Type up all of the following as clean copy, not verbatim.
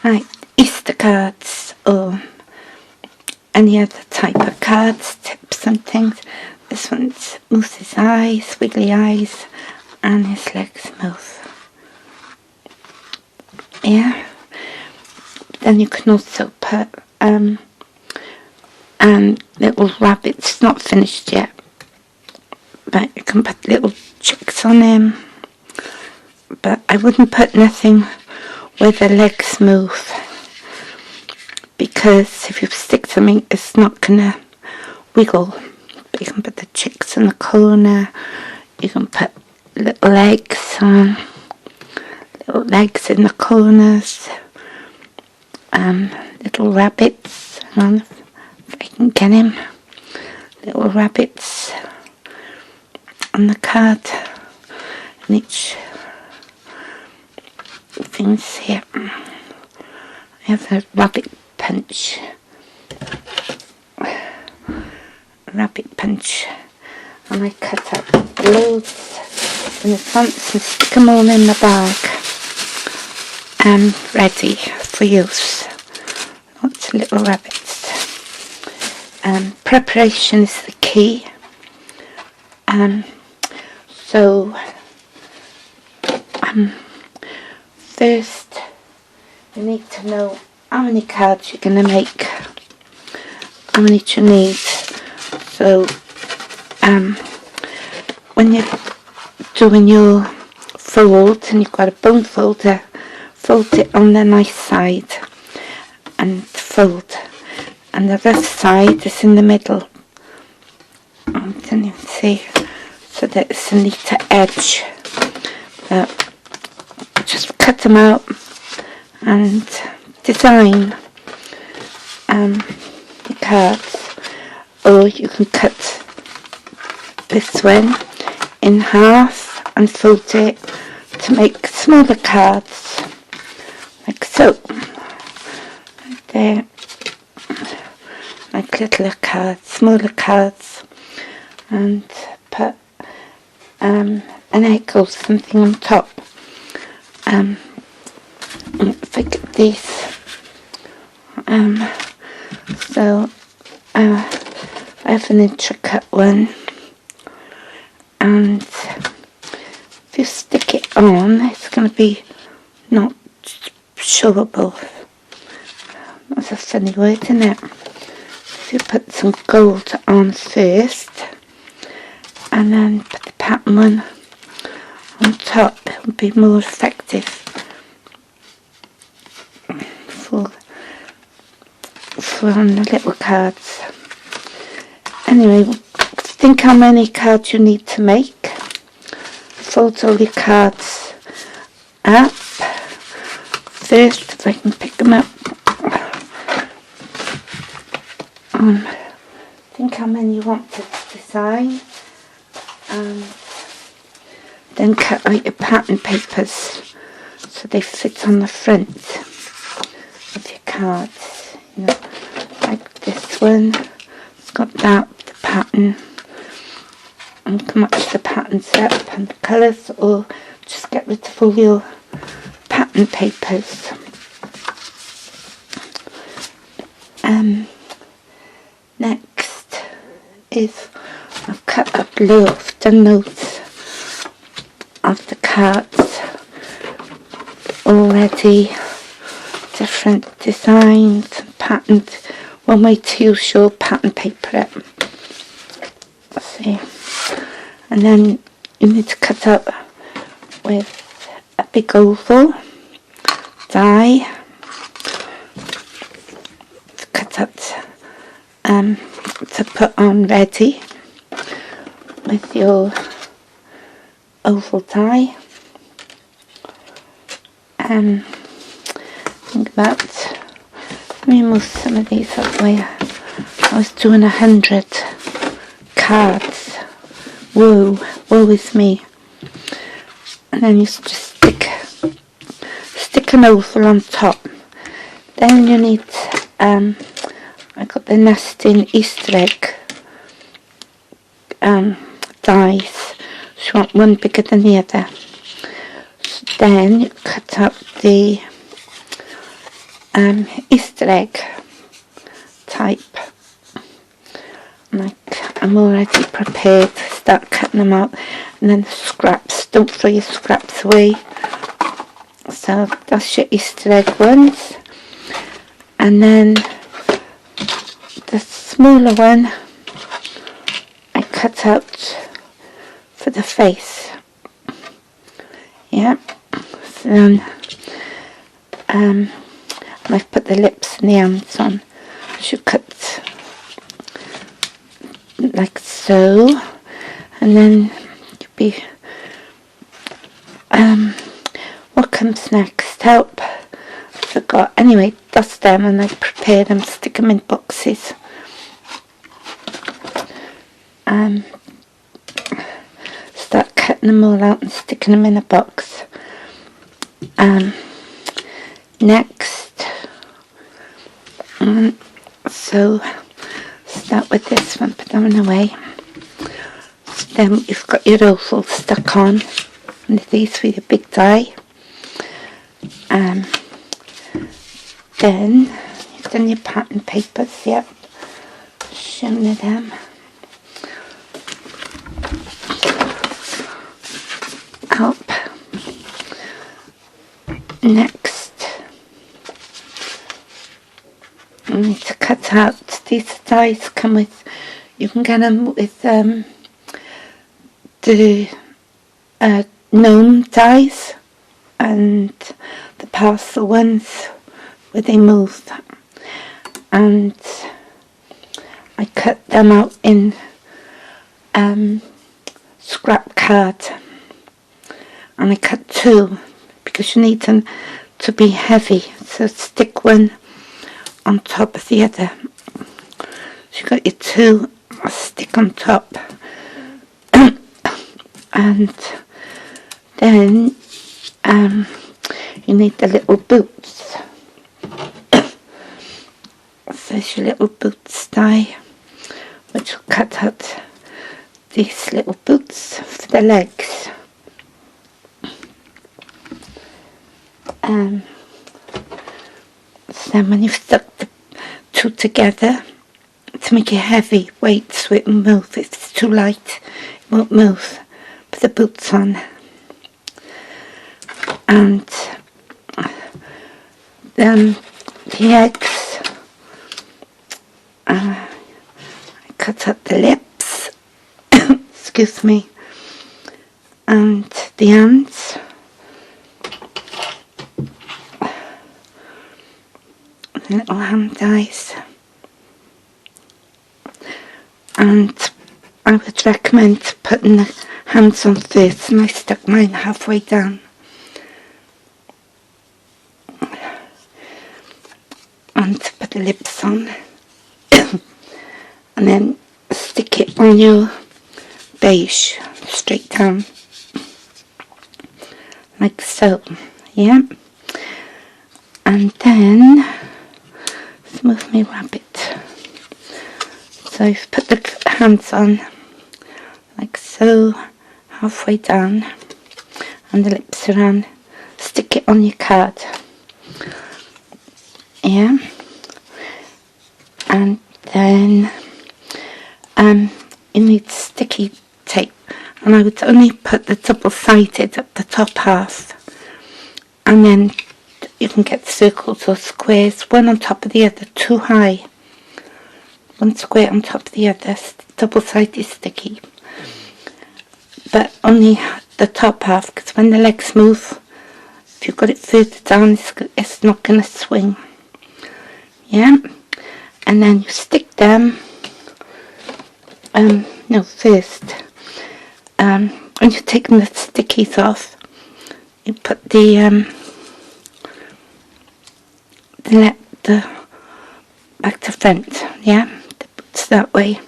Right, Easter cards or any other type of cards, tips and things. This one's Moose's eyes, wiggly eyes, and his legs move. Yeah. Then you can also put little rabbits. It's not finished yet, but you can put little chicks on him. But I wouldn't put nothing where the legs move, because if you stick something, it's not gonna wiggle. But you can put the chicks in the corner. You can put little legs on, little legs in the corners. Little rabbits. Hang on, if I can get him. Little rabbits on the card, and each things here. I have a rabbit punch. Rabbit punch. And I cut out loads in advance and stick them all in the bag. Ready for use. Lots of little rabbits. Preparation is the key. First you need to know how many cards you're going to make, how many you need. So when you're doing your fold and you've got a bone folder, fold it on the nice side and fold, and the other side is in the middle. And then you can see, so that it's a neater edge. Just cut them out and design the cards, or you can cut this one in half and fold it to make smaller cards, like so. There, like little cards, smaller cards, and put an egg or something on top. If I get these, so I have an intricate one, and if you stick it on, it's going to be not showable. That's a funny word, isn't it? If you put some gold on first, and then put the pattern one on top, it will be more effective for on the little cards. Anyway, think how many cards you need to make. Fold all your cards up first, if I can pick them up. Think how many you want to design, and then cut out your pattern papers so they fit on the front of your cards. You know, like this one, it's got that, the pattern, and you can match the patterns up and the colours, or just get rid of all your pattern papers. Next is I've cut up loads, done loads of the cards already, different designs and patterns. One way to use your pattern paper up. Let's see. And then you need to cut up with a big oval die to cut up to put on ready with your oval die. Think about, let me move some of these up where I was doing 100 cards. Woe is me. And then you just stick an oval on top. Then you need, I got the nesting Easter egg dies. So you want one bigger than the other. So then you cut up the Easter egg type. I'm already prepared to start cutting them out, and then the scraps, don't throw your scraps away. So that's your Easter egg ones, and then the smaller one I cut out for the face. Yeah, so then I've put the lips and the hands on. I should cut like so, and then you'll be what comes next? Help, I forgot. Anyway, dust them and I prepare them, stick them in boxes. Start cutting them all out and sticking them in a box. Next, so start with this one, put that one away. Then you've got your oval stuck on, and these with your big die. Then you've done your pattern papers, yep, shown you them. Up. Next, you need to cut out, these dies come with, you can get them with the gnome dies and the parcel ones where they move, and I cut them out in scrap card, and I cut two because you need them to be heavy, so stick one on top of the other. So you got your two, stick on top, and then you need the little boots. So there's your little boots die, which will cut out these little boots for the legs. So then when you've stuck the two together, to make it heavy weight so it won't move. If it's too light, it won't move. Put the boots on. And then the eggs, I cut out the lips, excuse me, and the hands. Little hand dies, and I would recommend putting the hands on first, and I stuck mine halfway down, and put the lips on and then stick it on your beige straight down like so, yeah. And then move my rabbit. So I've put the hands on like so, halfway down, and the lips are on. Stick it on your card, yeah. And then you need sticky tape, and I would only put the double-sided at the top half, and then you can get circles or squares, one on top of the other, too high. One square on top of the other, double-sided sticky. But only the top half, because when the legs move, if you've got it further down, it's not going to swing. Yeah? And then you stick them, no, first, when you're taking the stickies off, you put the back to front, yeah, the boots that way,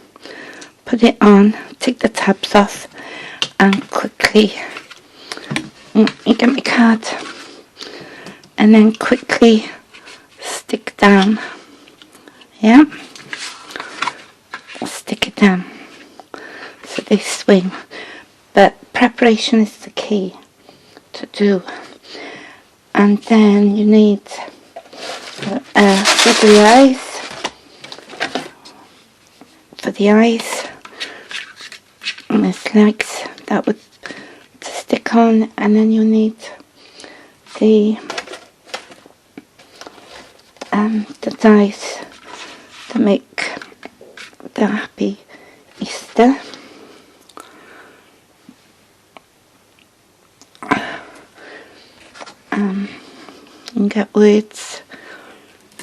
put it on, take the tabs off, and quickly, you get my card, and then quickly stick down, yeah, stick it down, so they swing, but preparation is the key to do. And then you need wiggly eyes for the eyes, and there's legs that would to stick on, and then you'll need the dies to make the Happy Easter. You can get words,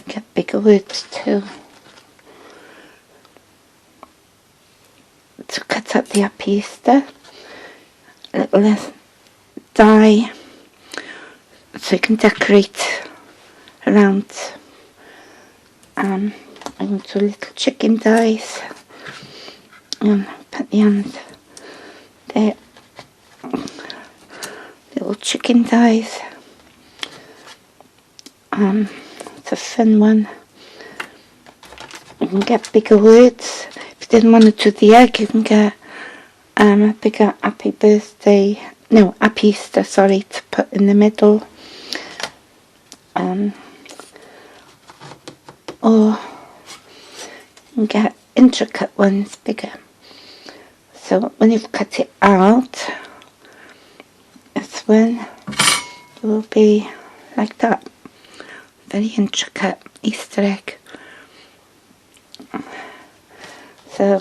get bigger words too, to cut up the Happy Easter. A little less die so you can decorate around. I'm going to do little chicken dies and put the hand there, little chicken dies. It's a fun one. You can get bigger words. If you didn't want to do the egg, you can get a bigger Happy Easter, sorry, to put in the middle. Or you can get intricate ones bigger. So when you've cut it out, that's when it will be like that. Very intricate Easter egg. So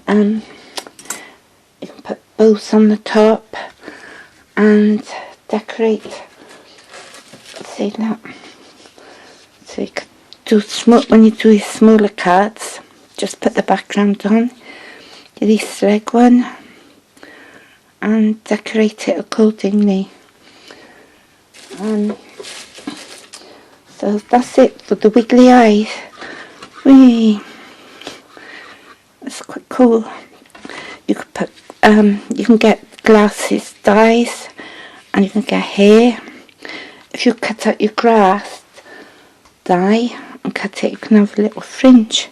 you can put bows on the top and decorate. See that? So you could do when you do your smaller cards, just put the background on your Easter egg one and decorate it accordingly. So that's it for the wiggly eyes. Whee! That's quite cool. You could put you can get glasses dies, and you can get hair. If you cut out your grass die and cut it, you can have a little fringe.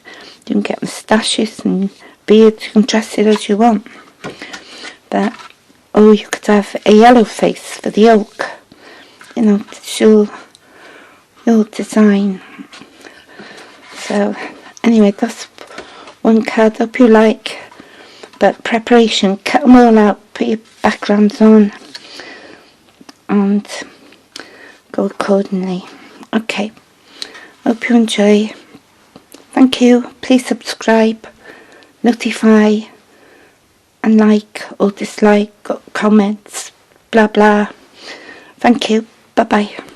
You can get moustaches and beards. You can dress it as you want. Or you could have a yellow face for the oak, you know, to show your design. So anyway, that's one card. Hope you like. But preparation, cut them all out, put your backgrounds on, and go accordingly. Okay, hope you enjoy. Thank you. Please subscribe, notify, and like or dislike, comments, blah blah. Thank you. Bye bye.